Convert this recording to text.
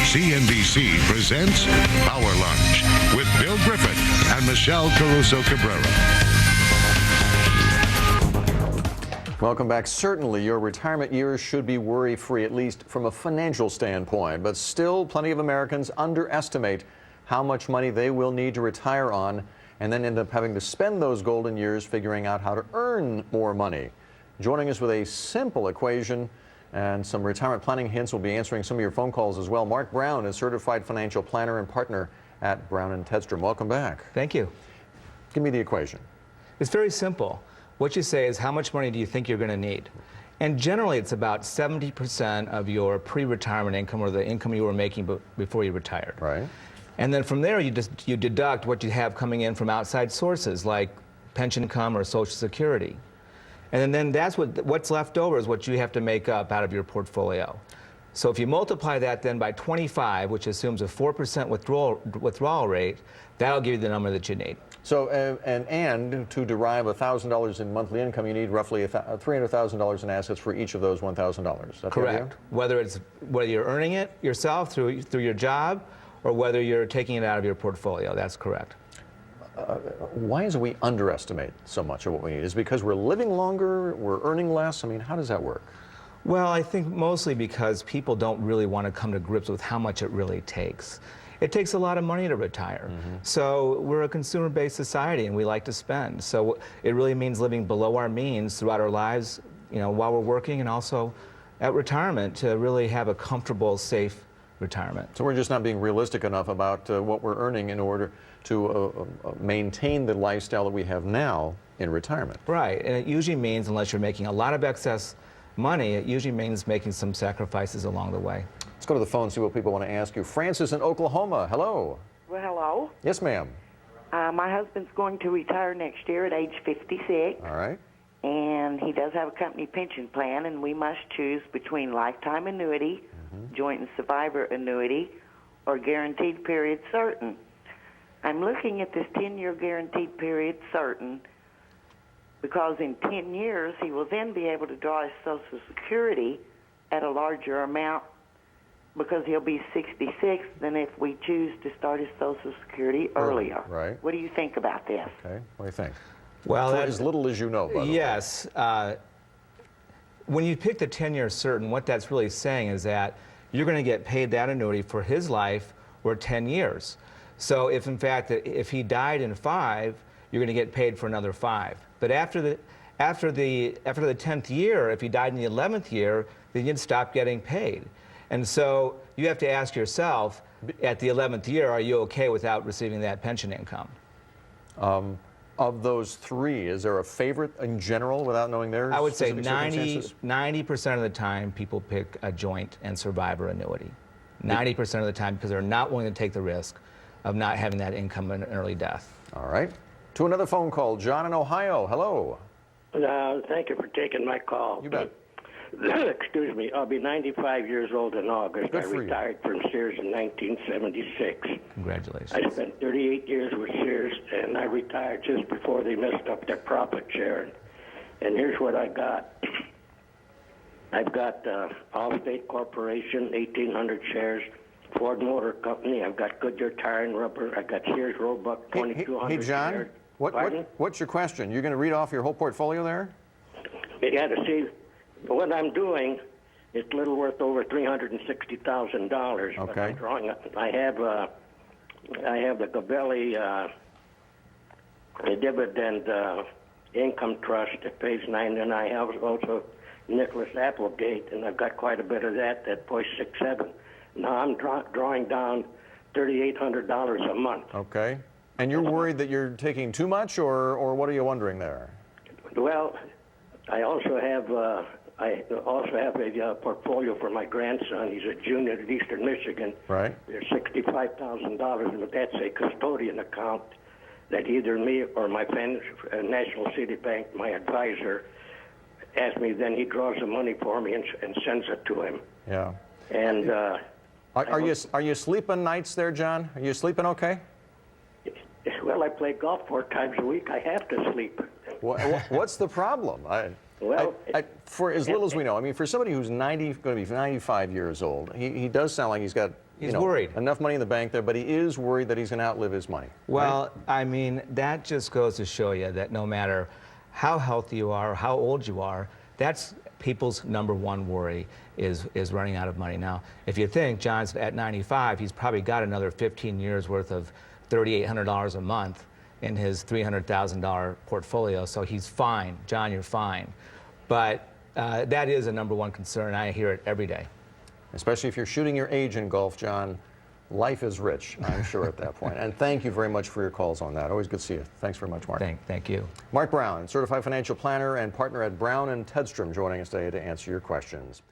CNBC presents Power Lunch with Bill Griffith and Michelle Caruso Cabrera. Welcome back. Certainly, your retirement years should be worry-free, at least from a financial standpoint. But still, plenty of Americans underestimate how much money they will need to retire on and then end up having to spend those golden years figuring out how to earn more money. Joining us with a simple equation and some retirement planning hints, will be answering some of your phone calls as well. Mark Brown is certified financial planner and partner at Brown & Tedstrom. Welcome back. Thank you. Give me the equation. It's very simple. What you say is, how much money do you think you're going to need? And generally, it's about 70% of your pre-retirement income, or the income you were making before you retired. Right. And then from there, you deduct what you have coming in from outside sources, like pension income or Social Security. And then that's what's left over is what you have to make up out of your portfolio. So if you multiply that then by 25, which assumes a 4% withdrawal rate, that'll give you the number that you need. So, and to derive $1,000 in monthly income, you need roughly $300,000 in assets for each of those $1,000. Correct. Whether you're earning it yourself through your job, or whether you're taking it out of your portfolio. That's correct. Why is it we underestimate so much of what we need? Is it because we're living longer, we're earning less? I mean, how does that work? Well, I think mostly because people don't really want to come to grips with how much it really takes. It takes a lot of money to retire. So we're a consumer-based society, and we like to spend. So it really means living below our means throughout our lives, while we're working, and also at retirement to really have a comfortable, safe retirement. So we're just not being realistic enough about what we're earning in order to maintain the lifestyle that we have now in retirement. Right, and it usually means, unless you're making a lot of excess money, it usually means making some sacrifices along the way. Let's go to the phone and see what people want to ask you. Francis in Oklahoma, hello. Well, hello. Yes, ma'am. My husband's going to retire next year at age 56. All right. And he does have a company pension plan, and we must choose between lifetime annuity, joint and survivor annuity, or guaranteed period certain. I'm looking at this 10-year guaranteed period certain because in 10 years he will then be able to draw his Social Security at a larger amount because he'll be 66 than if we choose to start his Social Security earlier. Right. What do you think about this? Okay. What do you think? Well, for as little as you know, by the way. Yes. When you pick the 10-year certain, what that's really saying is that you're going to get paid that annuity for his life or 10 years. So if, in fact, if he died in 5, you're going to get paid for another 5. But after the 10th year, if he died in the 11th year, then you'd stop getting paid. And so you have to ask yourself, at the 11th year, are you okay without receiving that pension income? Of those 3, is there a favorite in general without knowing theirs? I would say 90% of the time people pick a joint and survivor annuity. 90% of the time, because they're not willing to take the risk of not having that income in an early death. All right. To another phone call, John in Ohio. Hello. Thank you for taking my call. You bet. Excuse me. I'll be 95 years old in August. Good I for retired from Sears in 1976. Congratulations. I spent 38 years with Sears, and I retired just before they messed up their profit sharing. And here's what I got. I've got Allstate Corporation, 1,800 shares. Ford Motor Company. I've got Goodyear Tire and Rubber. I've got Sears Roebuck, 2,200 Hey, John, shares. what's your question? You're going to read off your whole portfolio there? Yeah, to see what I'm doing. It's a little worth over $360,000. Okay. But I'm drawing. I have the Gabelli dividend income trust that pays 9, and I have also Nicholas Applegate, and I've got quite a bit of that 0.67. Now I'm drawing down $3,800 a month. Okay. And you're worried that you're taking too much, or what are you wondering there? Well, I also have a portfolio for my grandson. He's a junior at Eastern Michigan. Right. There's $65,000, but that's a custodian account that either me or my National City Bank, my advisor, asks me. Then he draws the money for me and sends it to him. Yeah. And are you sleeping nights there, John? Are you sleeping okay? Well, I play golf 4 times a week. I have to sleep. What's the problem? Well, For as little as we know, I mean, for somebody who's going to be 95 years old, he does sound like he's got worried. enough money in the bank there, but he is worried that he's going to outlive his money. Well, right? I mean, that just goes to show you that no matter how healthy you are, or how old you are, that's people's number one worry is running out of money. Now, if you think John's at 95, he's probably got another 15 years worth of $3,800 a month in his $300,000 portfolio, so he's fine. John, you're fine. But that is a number one concern. I hear it every day. Especially if you're shooting your age in golf, John. Life is rich, I'm sure, at that point. And thank you very much for your calls on that. Always good to see you. Thanks very much, Mark. Thank you. Mark Brown, certified financial planner and partner at Brown and Tedstrom, joining us today to answer your questions.